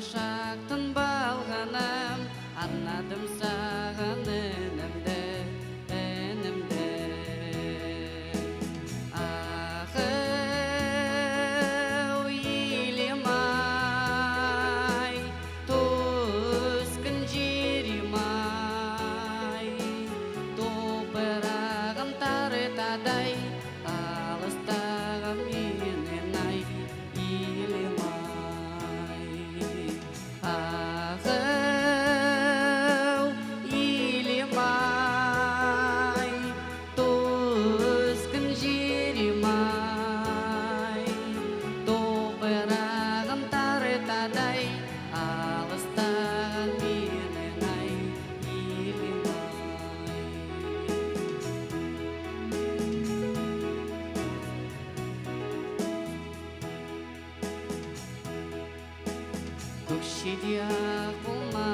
шақтын балғанам, арнадым саған інімді, інімді. Ақыл елім-ай, түскін жерім-ай, топырағым тарытадай, алыстаған менен ай, елім-ай. Ақыл елім-ай, түскін жерім-ай, топырағым тарытадай, алыстаған менен ай, елім-ай. Көкшеде ақ болма